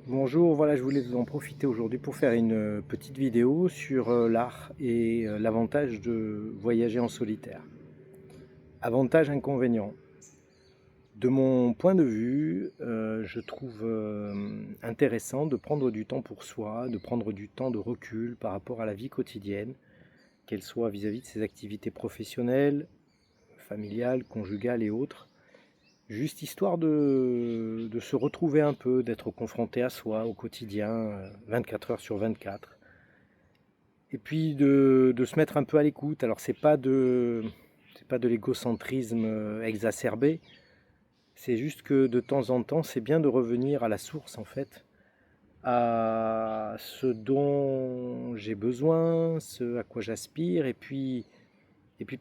Bonjour, voilà, je voulais vous en profiter aujourd'hui pour faire une petite vidéo sur l'art et l'avantage de voyager en solitaire. Avantage, inconvénient. De mon point de vue, je trouve intéressant de prendre du temps pour soi, de prendre du temps de recul par rapport à la vie quotidienne, qu'elle soit vis-à-vis de ses activités professionnelles, familiales, conjugales et autres. Juste histoire de se retrouver un peu, d'être confronté à soi au quotidien, 24 heures sur 24. Et puis de se mettre un peu à l'écoute. Alors c'est pas de l'égocentrisme exacerbé, c'est juste que de temps en temps, c'est bien de revenir à la source en fait, à ce dont j'ai besoin, ce à quoi j'aspire, et puis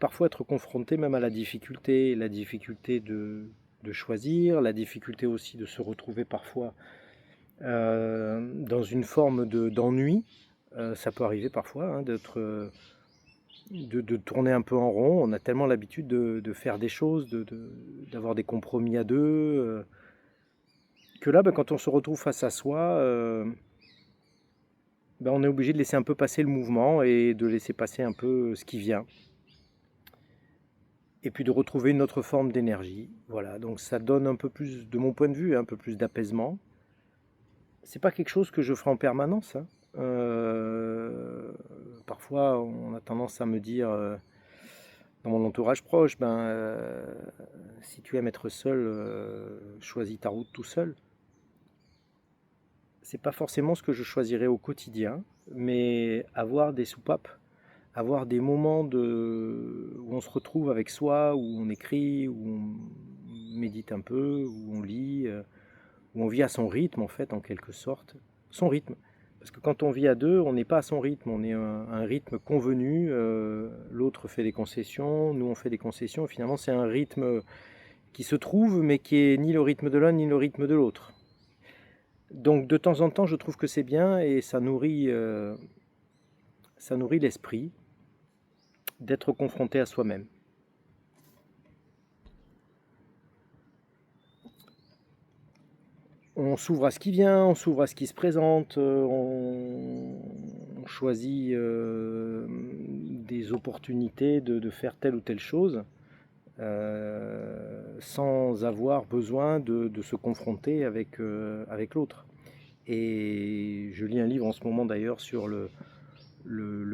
parfois être confronté même à la difficulté de choisir, la difficulté aussi de se retrouver parfois dans une forme d'ennui. Ça peut arriver parfois hein, de tourner un peu en rond. On a tellement l'habitude de faire des choses, d'avoir des compromis à deux, que là, ben, quand on se retrouve face à soi, ben, on est obligé de laisser un peu passer le mouvement et de laisser passer un peu ce qui vient. Et puis de retrouver une autre forme d'énergie. Voilà, donc ça donne un peu plus, de mon point de vue, un peu plus d'apaisement. C'est pas quelque chose que je ferai en permanence, hein. Parfois, on a tendance à me dire, dans mon entourage proche, ben, si tu aimes être seul, choisis ta route tout seul. C'est pas forcément ce que je choisirais au quotidien, mais avoir des soupapes, avoir des moments où on se retrouve avec soi, où on écrit, où on médite un peu, où on lit, où on vit à son rythme en fait, en quelque sorte. Son rythme. Parce que quand on vit à deux, on n'est pas à son rythme, on est à un rythme convenu, l'autre fait des concessions, nous on fait des concessions, finalement c'est un rythme qui se trouve, mais qui est ni le rythme de l'un ni le rythme de l'autre. Donc de temps en temps, je trouve que c'est bien et ça nourrit l'esprit d'être confronté à soi-même. On s'ouvre à ce qui vient, on s'ouvre à ce qui se présente, on choisit des opportunités de faire telle ou telle chose sans avoir besoin de se confronter avec l'autre. Et je lis un livre en ce moment d'ailleurs sur le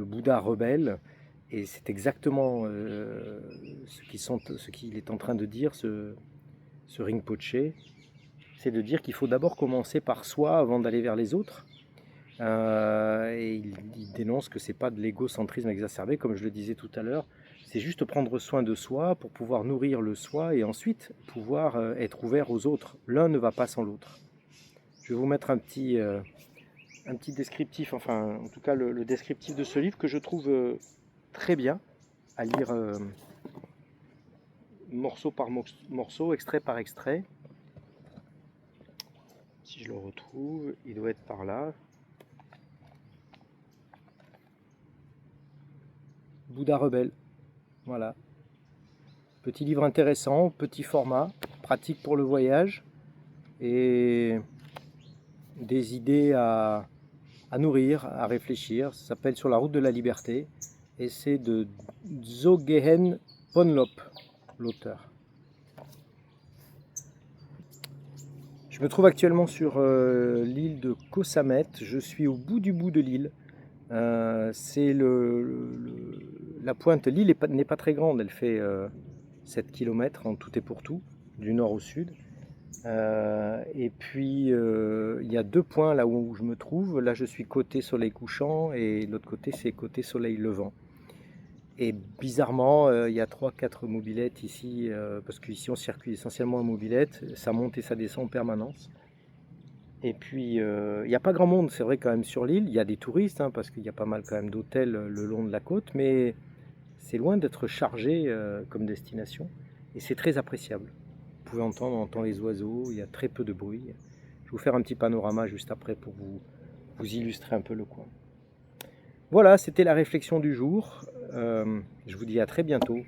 Bouddha rebelle, et c'est exactement ce qu'il est en train de dire, ce Rinpoche, c'est de dire qu'il faut d'abord commencer par soi avant d'aller vers les autres. Et il dénonce que c'est pas de l'égocentrisme exacerbé, comme je le disais tout à l'heure. C'est juste prendre soin de soi pour pouvoir nourrir le soi et ensuite pouvoir être ouvert aux autres. L'un ne va pas sans l'autre. Je vais vous mettre un petit descriptif, enfin en tout cas le descriptif de ce livre que je trouve très bien à lire morceau par morceau, extrait par extrait. Si je le retrouve, il doit être par là. Bouddha rebelle, voilà. Petit livre intéressant, petit format, pratique pour le voyage et des idées à nourrir, à réfléchir. Ça s'appelle Sur la route de la liberté et c'est de Dzogchen Ponlop, l'auteur. Je me trouve actuellement sur l'île de Koh Samet. Je suis au bout de l'île. C'est la pointe. L'île n'est pas très grande. Elle fait 7 km en tout et pour tout, du nord au sud. Et puis il y a deux points là où je me trouve. Là, je suis côté soleil couchant et l'autre côté, c'est côté soleil levant. Et bizarrement, il y a 3-4 mobylettes ici, parce qu'ici on circule essentiellement en mobylette. Ça monte et ça descend en permanence. Et puis, il n'y a pas grand monde, c'est vrai, quand même, sur l'île. Il y a des touristes, hein, parce qu'il y a pas mal quand même d'hôtels le long de la côte, mais c'est loin d'être chargé comme destination. Et c'est très appréciable. Vous pouvez entendre, on entend les oiseaux, il y a très peu de bruit. Je vais vous faire un petit panorama juste après pour vous illustrer un peu le coin. Voilà, c'était la réflexion du jour. Je vous dis à très bientôt.